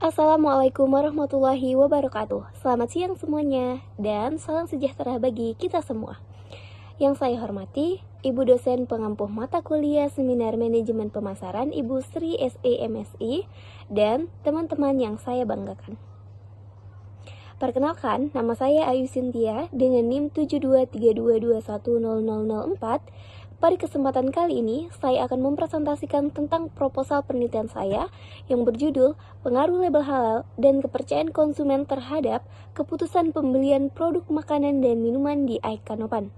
Assalamualaikum warahmatullahi wabarakatuh. Selamat siang semuanya dan salam sejahtera bagi kita semua. Yang saya hormati, Ibu dosen pengampu mata kuliah Seminar Manajemen Pemasaran Ibu Sri SEMSI dan teman-teman yang saya banggakan. Perkenalkan, nama saya Ayu Cynthia dengan NIM 7232210004. Pada kesempatan kali ini, saya akan mempresentasikan tentang proposal penelitian saya yang berjudul Pengaruh Label Halal dan Kepercayaan Konsumen Terhadap Keputusan Pembelian Produk Makanan dan Minuman di Aikanopan.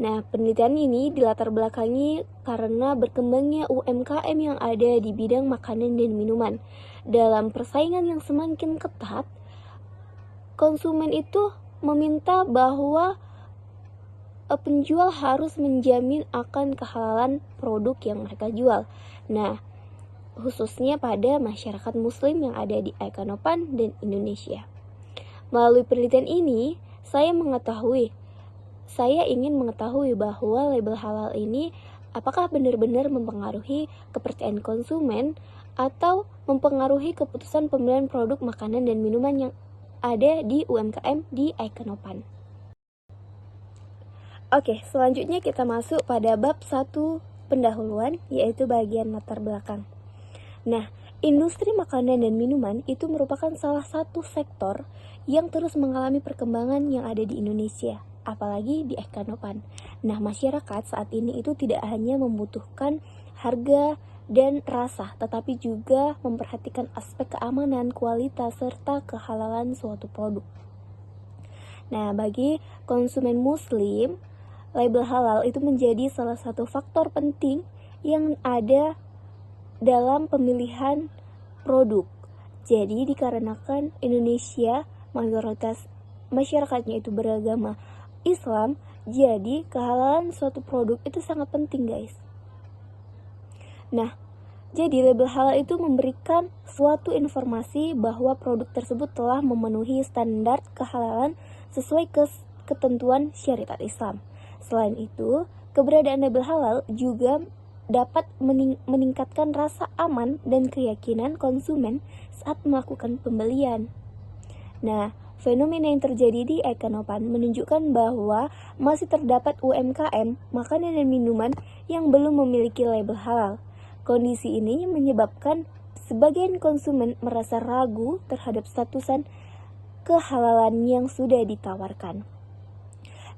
Nah, penelitian ini dilatar belakangi karena berkembangnya UMKM yang ada di bidang makanan dan minuman. Dalam persaingan yang semakin ketat, konsumen itu meminta bahwa penjual harus menjamin akan kehalalan produk yang mereka jual. Nah, khususnya pada masyarakat muslim yang ada di Aikanopan dan Indonesia. Melalui penelitian ini, saya ingin mengetahui bahwa label halal ini apakah benar-benar mempengaruhi kepercayaan konsumen atau mempengaruhi keputusan pembelian produk makanan dan minuman yang ada di UMKM di Aikanopan. Oke, selanjutnya kita masuk pada bab 1 pendahuluan, yaitu bagian latar belakang. Nah, industri makanan dan minuman itu merupakan salah satu sektor yang terus mengalami perkembangan yang ada di Indonesia, apalagi di Aikanopan. Nah, masyarakat saat ini itu tidak hanya membutuhkan harga dan rasa, tetapi juga memperhatikan aspek keamanan, kualitas, serta kehalalan suatu produk. Nah, bagi konsumen muslim, label halal itu menjadi salah satu faktor penting yang ada dalam pemilihan produk. Jadi dikarenakan Indonesia mayoritas masyarakatnya itu beragama Islam, jadi kehalalan suatu produk itu sangat penting, guys. Nah, jadi label halal itu memberikan suatu informasi bahwa produk tersebut telah memenuhi standar kehalalan sesuai ketentuan syariat Islam. Selain itu, keberadaan label halal juga dapat meningkatkan rasa aman dan keyakinan konsumen saat melakukan pembelian. Nah, fenomena yang terjadi di Aikanopan menunjukkan bahwa masih terdapat UMKM makanan dan minuman yang belum memiliki label halal. Kondisi ini menyebabkan sebagian konsumen merasa ragu terhadap statusan kehalalan yang sudah ditawarkan.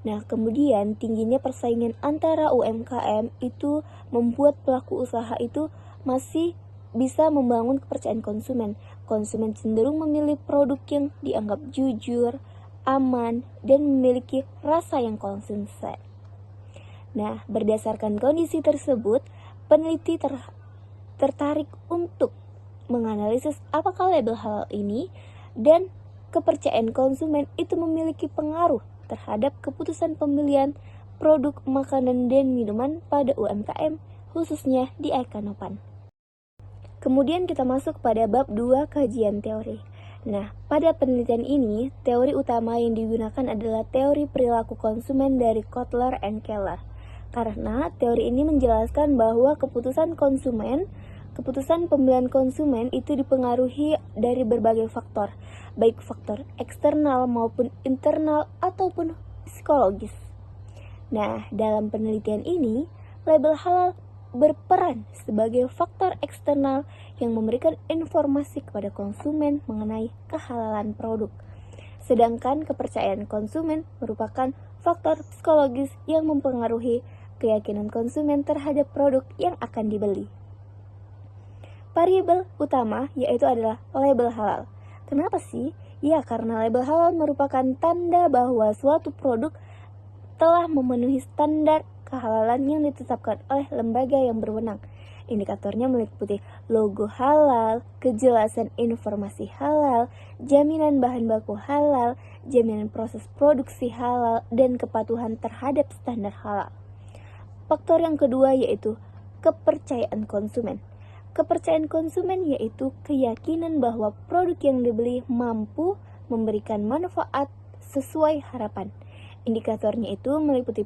Nah, kemudian tingginya persaingan antara UMKM itu membuat pelaku usaha itu masih bisa membangun kepercayaan konsumen. Konsumen cenderung memilih produk yang dianggap jujur, aman, dan memiliki rasa yang konsisten. Nah, berdasarkan kondisi tersebut, peneliti tertarik untuk menganalisis apakah label halal ini dan kepercayaan konsumen itu memiliki pengaruh terhadap keputusan pembelian produk makanan dan minuman pada UMKM, khususnya di Aikanopan. Kemudian kita masuk pada bab 2 kajian teori. Nah, pada penelitian ini, teori utama yang digunakan adalah teori perilaku konsumen dari Kotler and Keller. Karena teori ini menjelaskan bahwa keputusan pembelian konsumen itu dipengaruhi dari berbagai faktor, baik faktor eksternal maupun internal ataupun psikologis. Nah, dalam penelitian ini, label halal berperan sebagai faktor eksternal yang memberikan informasi kepada konsumen mengenai kehalalan produk. Sedangkan kepercayaan konsumen merupakan faktor psikologis yang mempengaruhi keyakinan konsumen terhadap produk yang akan dibeli. Variabel utama yaitu adalah label halal. Kenapa sih? Ya, karena label halal merupakan tanda bahwa suatu produk telah memenuhi standar kehalalan yang ditetapkan oleh lembaga yang berwenang. Indikatornya meliputi logo halal, kejelasan informasi halal, jaminan bahan baku halal, jaminan proses produksi halal, dan kepatuhan terhadap standar halal. Faktor yang kedua yaitu kepercayaan konsumen. Kepercayaan konsumen yaitu keyakinan bahwa produk yang dibeli mampu memberikan manfaat sesuai harapan. Indikatornya itu meliputi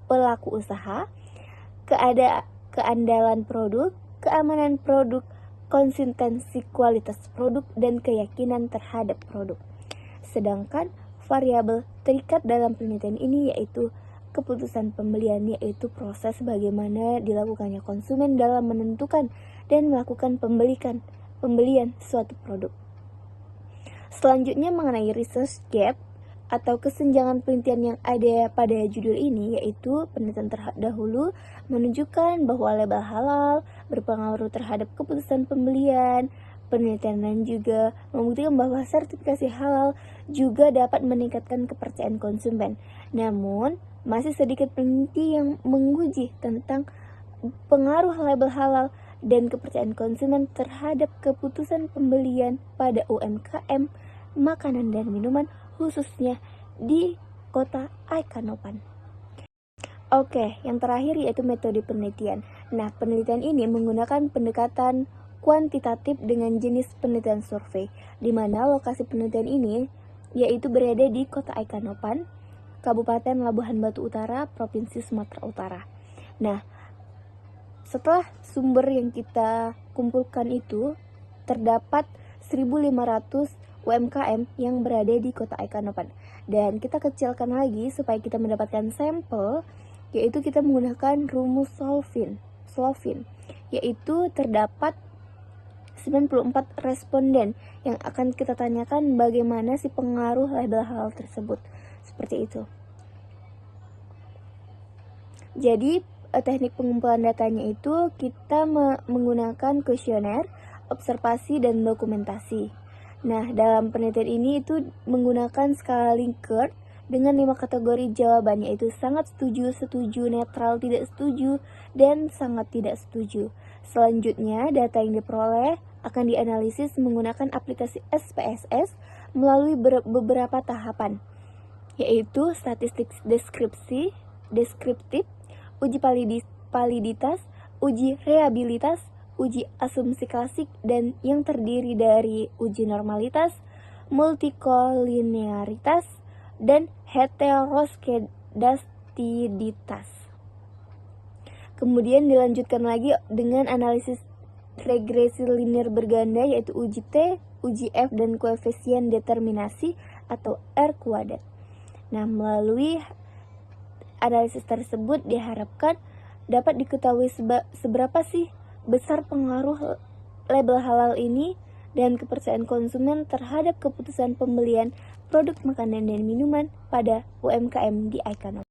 pelaku usaha, keandalan produk, keamanan produk, konsistensi kualitas produk, dan keyakinan terhadap produk. Sedangkan variabel terikat dalam penelitian ini yaitu keputusan pembelian, yaitu proses bagaimana dilakukannya konsumen dalam menentukan dan melakukan pembelian suatu produk. Selanjutnya mengenai research gap atau kesenjangan penelitian yang ada pada judul ini, yaitu penelitian terdahulu menunjukkan bahwa label halal berpengaruh terhadap keputusan pembelian. Penelitian lain juga membuktikan bahwa sertifikasi halal juga dapat meningkatkan kepercayaan konsumen. Namun, masih sedikit peneliti yang menguji tentang pengaruh label halal dan kepercayaan konsumen terhadap keputusan pembelian pada UMKM makanan dan minuman, khususnya di kota Aikanopan. Oke, yang terakhir yaitu metode penelitian. Nah, penelitian ini menggunakan pendekatan kuantitatif dengan jenis penelitian survei, di mana lokasi penelitian ini yaitu berada di kota Aikanopan, Kabupaten Labuhan Batu Utara, Provinsi Sumatera Utara. Nah, setelah sumber yang kita kumpulkan itu, terdapat 1.500 UMKM yang berada di kota Aikanopan. Dan kita kecilkan lagi supaya kita mendapatkan sampel, yaitu kita menggunakan rumus Slovin, yaitu terdapat 94 responden yang akan kita tanyakan bagaimana sih pengaruh label halal tersebut. Seperti itu. Jadi, teknik pengumpulan datanya itu kita menggunakan kuesioner, observasi, dan dokumentasi. Nah, dalam penelitian ini itu menggunakan skala Likert dengan 5 kategori jawaban, yaitu sangat setuju, setuju, netral, tidak setuju, dan sangat tidak setuju. Selanjutnya, data yang diperoleh akan dianalisis menggunakan aplikasi SPSS melalui beberapa tahapan, yaitu statistik deskriptif, uji validitas, uji reabilitas, uji asumsi klasik, dan yang terdiri dari uji normalitas, multikolinearitas, dan heteroskedastiditas. Kemudian dilanjutkan lagi dengan analisis regresi linear berganda, yaitu uji T, uji F, dan koefisien determinasi atau R kuadrat. Nah, melalui analisis tersebut diharapkan dapat diketahui seberapa sih besar pengaruh label halal ini dan kepercayaan konsumen terhadap keputusan pembelian produk makanan dan minuman pada UMKM di Aikanopan.